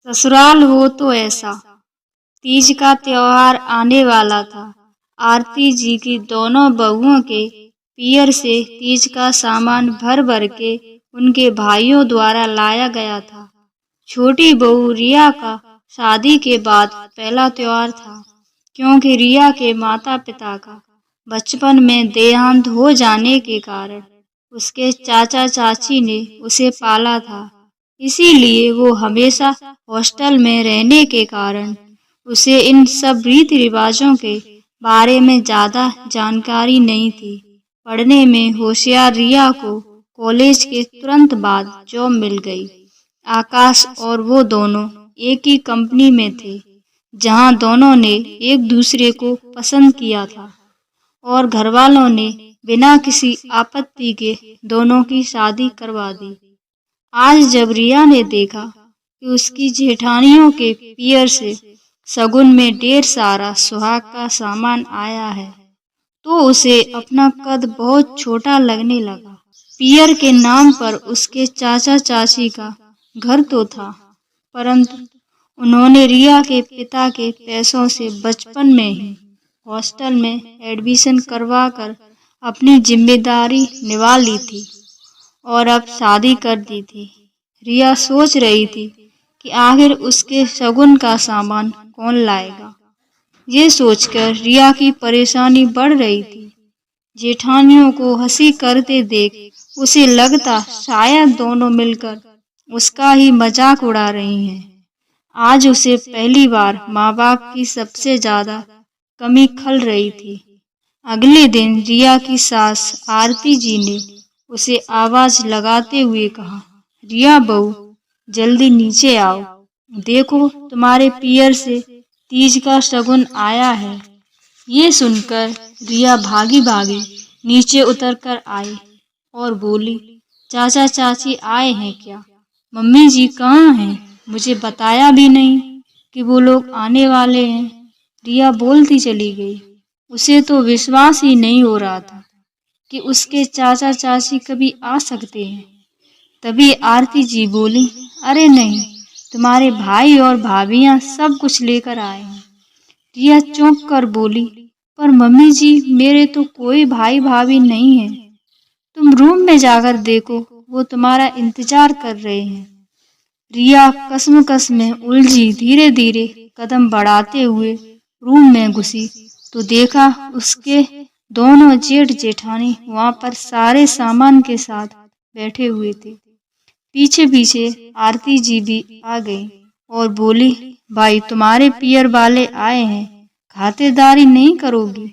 ससुराल हो तो ऐसा। तीज का त्योहार आने वाला था। आरती जी की दोनों बहुओं के पियर से तीज का सामान भर भर के उनके भाइयों द्वारा लाया गया था। छोटी बहू रिया का शादी के बाद पहला त्योहार था, क्योंकि रिया के माता पिता का बचपन में देहांत हो जाने के कारण उसके चाचा चाची ने उसे पाला था। इसीलिए वो हमेशा हॉस्टल में रहने के कारण उसे इन सब रीति रिवाजों के बारे में ज्यादा जानकारी नहीं थी। पढ़ने में होशियार रिया को कॉलेज के तुरंत बाद जॉब मिल गई। आकाश और वो दोनों एक ही कंपनी में थे, जहां दोनों ने एक दूसरे को पसंद किया था और घरवालों ने बिना किसी आपत्ति के दोनों की शादी करवा दी। आज जब रिया ने देखा कि उसकी जेठानियों के पियर से शगुन में ढेर सारा सुहाग का सामान आया है, तो उसे अपना कद बहुत छोटा लगने लगा। पियर के नाम पर उसके चाचा चाची का घर तो था, परंतु उन्होंने रिया के पिता के पैसों से बचपन में ही हॉस्टल में एडमिशन करवा कर अपनी जिम्मेदारी निभा ली थी और अब शादी कर दी थी। रिया सोच रही थी कि आखिर उसके शगुन का सामान कौन लाएगा। ये सोचकर रिया की परेशानी बढ़ रही थी। जेठानियों को हंसी करते देख उसे लगता शायद दोनों मिलकर उसका ही मजाक उड़ा रही हैं। आज उसे पहली बार माँ बाप की सबसे ज्यादा कमी खल रही थी। अगले दिन रिया की सास आरती जी ने उसे आवाज लगाते हुए कहा, रिया बहू, जल्दी नीचे आओ, देखो तुम्हारे पियर से तीज का शगुन आया है। ये सुनकर रिया भागी भागी नीचे उतर कर आई और बोली, चाचा चाची आए हैं क्या? मम्मी जी कहाँ हैं? मुझे बताया भी नहीं कि वो लोग आने वाले हैं। रिया बोलती चली गई। उसे तो विश्वास ही नहीं हो रहा था कि उसके चाचा चाची कभी आ सकते हैं। तभी आरती जी बोली, अरे नहीं, तुम्हारे भाई और भाभियां सब कुछ लेकर आए हैं। रिया चौंक कर बोली, पर मम्मी जी, मेरे तो कोई भाई भाभी नहीं है। तुम रूम में जाकर देखो, वो तुम्हारा इंतजार कर रहे हैं। रिया कसमकस में उलझी धीरे धीरे कदम बढ़ाते हुए रूम में घुसी तो देखा उसके दोनों जेठ जेठानी वहां पर सारे सामान के साथ बैठे हुए थे। पीछे पीछे आरती जी भी आ गई और बोली, भाई तुम्हारे पियर वाले आए हैं, खातिरदारी नहीं करोगी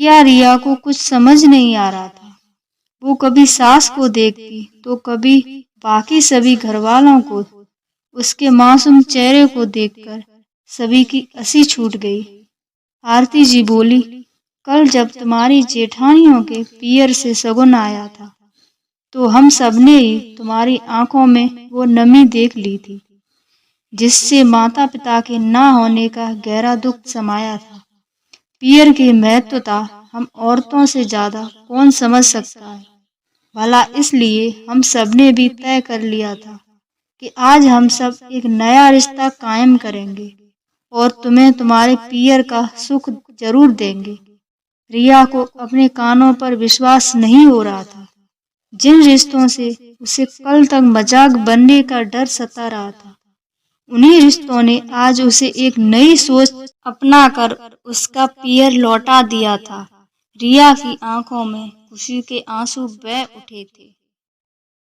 क्या? रिया को कुछ समझ नहीं आ रहा था। वो कभी सास को देखती तो कभी बाकी सभी घरवालों को। उसके मासूम चेहरे को देखकर सभी की हंसी छूट गई। आरती जी बोली, कल जब तुम्हारी जेठानियों के पियर से शगुन आया था तो हम सबने ही तुम्हारी आंखों में वो नमी देख ली थी, जिससे माता पिता के ना होने का गहरा दुख समाया था। पियर की महत्वता हम औरतों से ज्यादा कौन समझ सकता है। भला इसलिए हम सबने भी तय कर लिया था कि आज हम सब एक नया रिश्ता कायम करेंगे और तुम्हें तुम्हारे पियर का सुख जरूर देंगे। रिया को अपने कानों पर विश्वास नहीं हो रहा था। जिन रिश्तों से उसे कल तक मजाक बनने का डर सता रहा था, उन्हीं रिश्तों ने आज उसे एक नई सोच अपनाकर उसका पियर लौटा दिया था। रिया की आंखों में खुशी के आंसू बह उठे थे।